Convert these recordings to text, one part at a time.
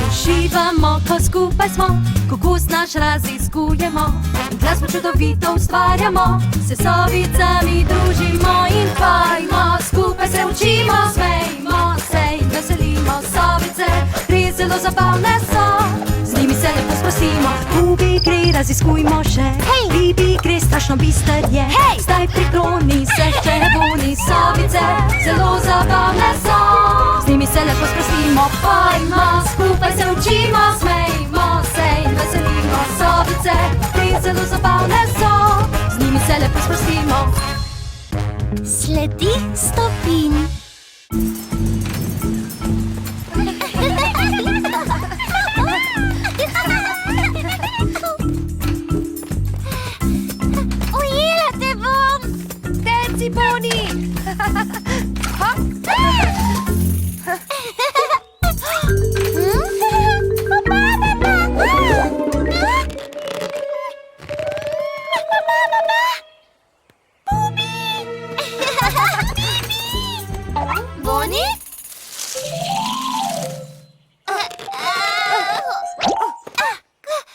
Uživamo, ko skupaj smo, kokus naš raziskujemo, in glasbo čudovito ustvarjamo, se s sovicami družimo in pojmo, skupaj se učimo, smejmo se in veselimo. Sovice res zelo zabavne so, z njimi se lepo sprostimo. Bubi gre, raziskujmo še, Bibi gre, strašno bister je, zdaj prikloni se še boni. Sovice zelo zabavne so, z njimi se lepo sprostimo, pojmo, skupaj se učimo, smejmo se in veselimo. Sovice res zelo zabavne so, z njimi se lepo sprostimo. Sledi stopinj. Ujela te bom! Tenci, Boni! Boni?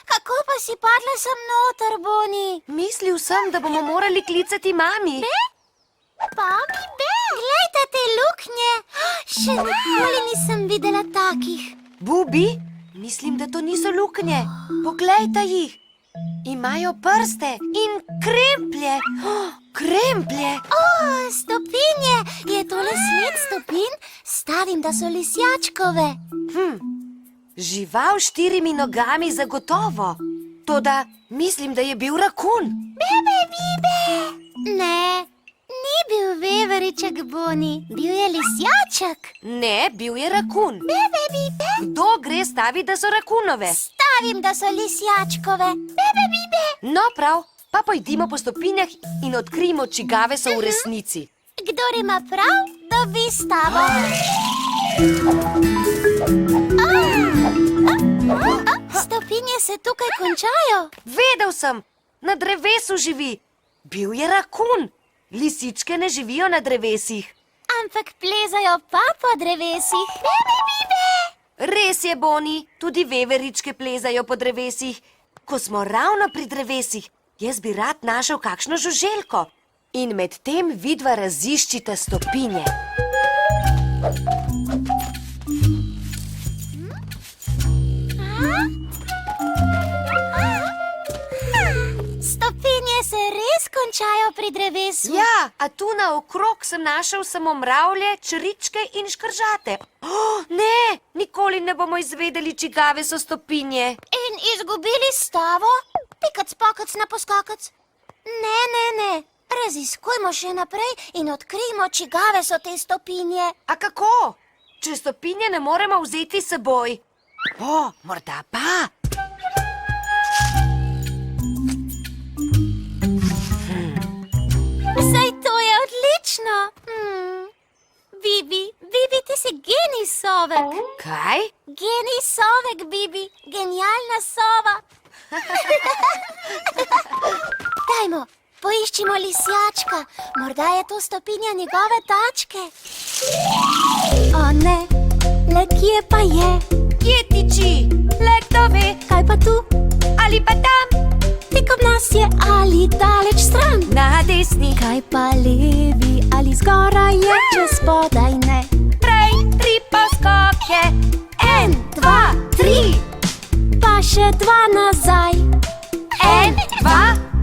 Kako pa si padla sem noter, Boni? Mislil sem, da bomo morali klicati mami. Mami, glejte te luknje! Še nikoli nisem videla takih. Bubi, mislim, da to niso luknje. Poglejte jih. Imajo prste in kremplje. Kremplje. Stopinje! Je tole sled stopinj? Stavim, da so lisjačkove. Žival s 4 nogami zagotovo. Toda mislim, da je bil rakun. Ne, ni bil veveriček, Boni. Bil je lisjaček. Ne, bil je rakun. Kdo gre staviti, da so rakunove? Stavim, da so lisjačkove. No prav, pa pojdimo po stopinjah in odkrijmo, čigave so v resnici. Kdor ima prav, dobi stavo. Stopinje se tukaj končajo. Vedel sem, na drevesu živi. Bil je rakun. Lisičke ne živijo na drevesih. Ampak plezajo pa po drevesih. Res je, Boni, tudi veveričke plezajo po drevesih. Ko smo ravno pri drevesih, jaz bi rad našel kakšno žuželko. In medtem vidva raziščita stopinje. Stopinje se res končajo pri drevesu. Ja, a tu naokrog sem našel samo mravlje, čričke in škržate. Ne, nikoli ne bomo izvedeli, čigave so stopinje. In izgubili stavo? Pikac, pakac, na poskakac. Ne. Raziskujmo še naprej in odkrijmo, čigave so te stopinje. A kako? Če stopinje ne moremo vzeti s seboj? Morda pa. Saj to je odlično. Bibi, ti si genij sovek. Kaj? Genij sovek, Bibi. Genialna sova. Dajmo, poiščimo lisjačka. Morda je to stopinja njegove tačke. O ne, le kje pa je? Kje tiči? Le kdo ve? Kaj pa tu? Ali pa tam? Tik ob nas je ali daleč stran? Na desni. Kaj pa levi ali zgoraj je, če spodaj ne? Prej 3 poskoke. 1, 2, 3. Pa še 2 nazaj. 1, 2,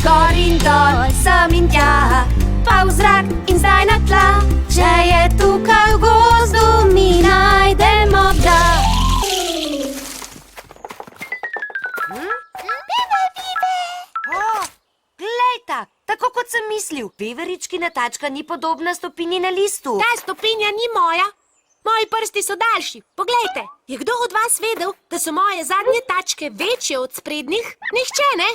gor in dol, sem in tja, pa v zrak in zdaj na tla. Če je tukaj v gozdu, mi najdemo ga. Glejta, tako kot sem mislil, veveričkina tačka ni podobna stopinji na listu. Ta stopinja ni moja. Moji prsti so daljši. Poglejte, je kdo od vas vedel, da so moje zadnje tačke večje od sprednjih? Nihče, ne?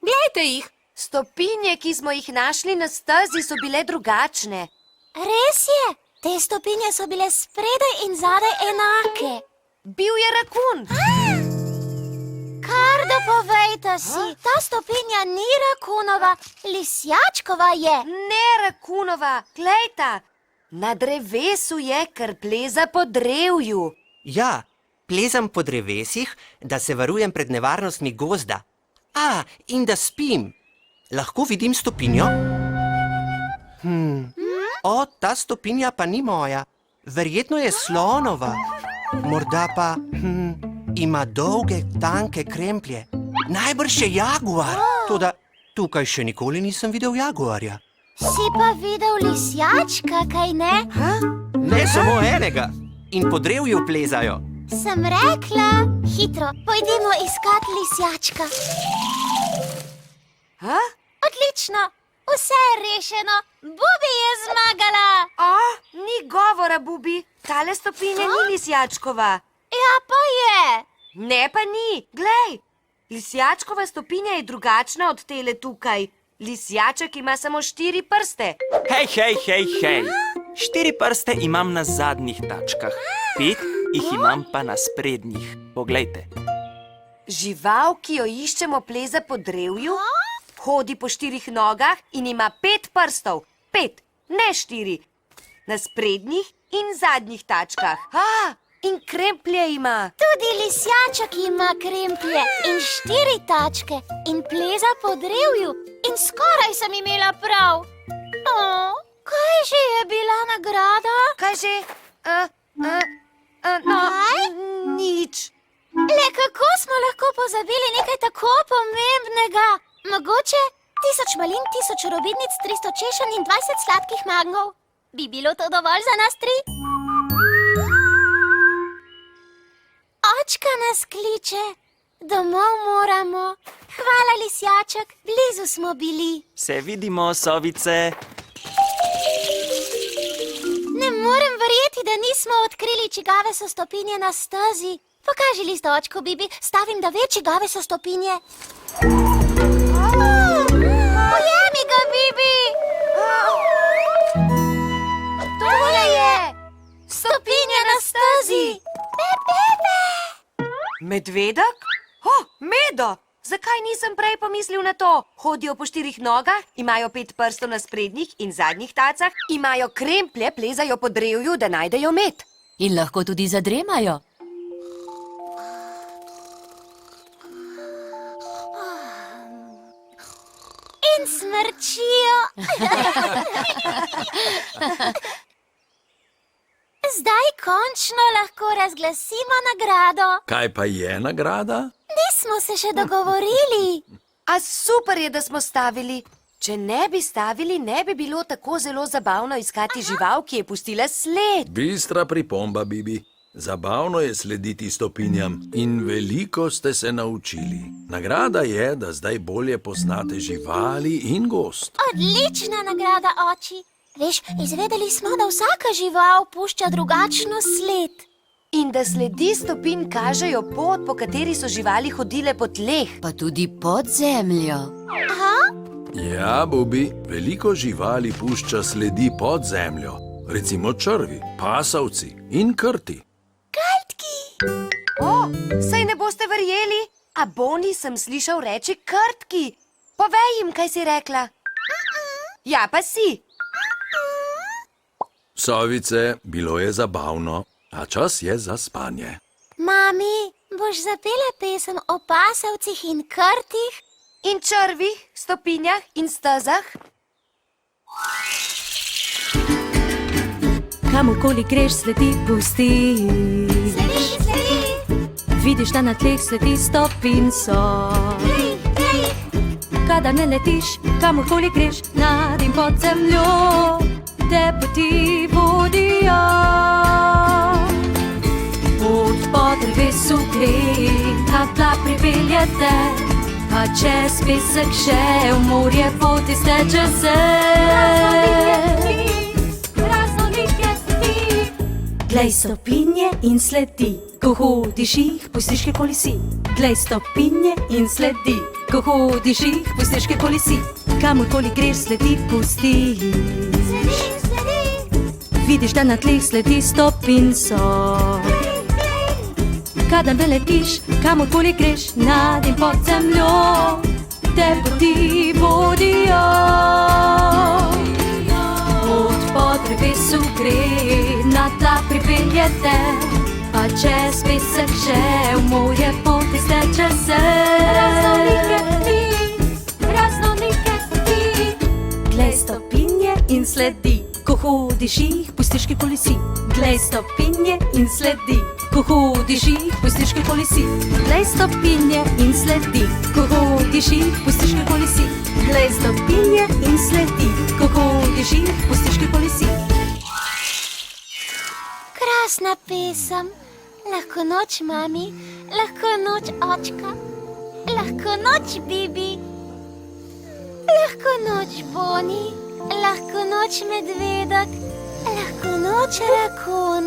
Glejte jih. Stopinje, ki smo jih našli na stezi, so bile drugačne. Res je, te stopinje so bile spredaj in zadaj enake. Bil je rakun. Kar da povejte si, ta stopinja ni rakunova, lisjačkova je. Ne rakunova, glejta, na drevesu je, ker pleza po drevju. Ja, Plezam po drevesih, da se varujem pred nevarnostmi gozda. In da spim. Lahko vidim stopinjo? Ta stopinja pa ni moja. Verjetno je slonova. Morda pa ima dolge, tanke kremplje. Najbrž je jaguar. Toda tukaj še nikoli nisem videl jaguarja. Si pa videl lisjačka, kaj ne? Ne samo enega. In po drevju plezajo. Sem rekla, hitro, pojdimo iskat lisjačka. Odlično, vse je rešeno. Bubi je zmagala. Ni govora, Bubi. Tale stopinja ni lisjačkova. Ja, pa je. Ne, pa ni. Glej, lisjačkova stopinja je drugačna od tele tukaj. Lisjaček ima samo 4 prste. Hej. 4 prste imam na zadnjih tačkah, 5 jih imam pa na sprednjih. Poglejte. Žival, ki jo iščemo, pleza po drevju, hodi po 4 nogah in ima 5 prstov. 5, ne 4. Na sprednjih in zadnjih tačkah. In kremplje ima. Tudi lisjaček ima kremplje in 4 tačke in pleza po drevju. In skoraj sem imela prav. Kaj že je bila nagrada? Kaj že? Nič. Le kako smo lahko pozabili nekaj tako pomembnega? Mogoče 1000 malin, 1000 robidnic, 300 češenj in 20 sladkih magov. Bi bilo to dovolj za nas 3? Očka nas kliče. Domov moramo. Hvala, lisjaček, blizu smo bili. Se vidimo, sovice. Ne morem verjeti, da nismo odkrili, čigave so stopinje na stezi. Pokaži listočko, Bibi, stavim, da ve, čigave so stopinje. Ujemi ga, Bibi! Tole je! Stopinje na stezi! Medvedek? Medo! Zakaj nisem prej pomislil na to? Hodijo po 4 nogah, imajo 5 prstov na sprednjih in zadnjih tacah, imajo kremplje, plezajo po drevju, da najdejo med. In lahko tudi zadremajo. In smrčijo. Zdaj končno lahko razglasimo nagrado. Kaj pa je nagrada? Nismo se še dogovorili. A super je, da smo stavili. Če ne bi stavili, ne bi bilo tako zelo zabavno iskati žival, ki je pustila sled. Bistra pripomba, Bibi. Zabavno je slediti stopinjam in veliko ste se naučili. Nagrada je, da zdaj bolje poznate živali in gozd. Odlična nagrada, oči. Veš, izvedeli smo, da vsaka žival pušča drugačno sled. In da sledi stopinj kažejo pot, po kateri so živali hodile po tleh. Pa tudi pod zemljo. Ja, Bubi, veliko živali pušča sledi pod zemljo. Recimo črvi, pasavci in krti. Saj ne boste verjeli, a Boni sem slišal reči krtki. Povej jim, kaj si rekla. Ja, pa si. Sovice, bilo je zabavno, a čas je za spanje. Mami, boš zapela pesem o pasavcih in krtih? In črvih, stopinjah in stezah. Kamorkoli greš, sledi pusti. Sledi. Vidiš, da na tleh sledi stopinj so. Kadar ne letiš, kamorkoli greš, nad in pod zemljo, te poti vodijo. Pot po drevesu gre, ta tla pripelje te, a čez pesek še v morje pot izteče se. Glej stopinje in sledi, ko hodiš jih, pustiš kjerkoli si. Glej stopinje in sledi, ko hodiš jih, pustiš kjerkoli si. Kamorkoli greš, sledi pusti. Vidiš, da na tleh sledi stopinj so. Kadar ne letiš, kamorkoli greš, nad in pod zemljo, te poti vodijo. Pot po drevesu gre, na tla pripelje te, a čez pesek še hodiš jih, pustiš, ki kolesi. Glej stopinje in sledi. Ko hodiš jih, pustiš, ki kolesi. Glej stopinje in sledi. Ko hodiš jih, pustiš, ki kolesi. Glej stopinje in sledi. Ko hodiš jih, pustiš, ki kolesi. Krasna pesem. Lahko noč, mami. Lahko noč, očka. Lahko noč, Bibi. Lahko noč, Boni. Lahko noč, medvedek. Lahko noč, rakun.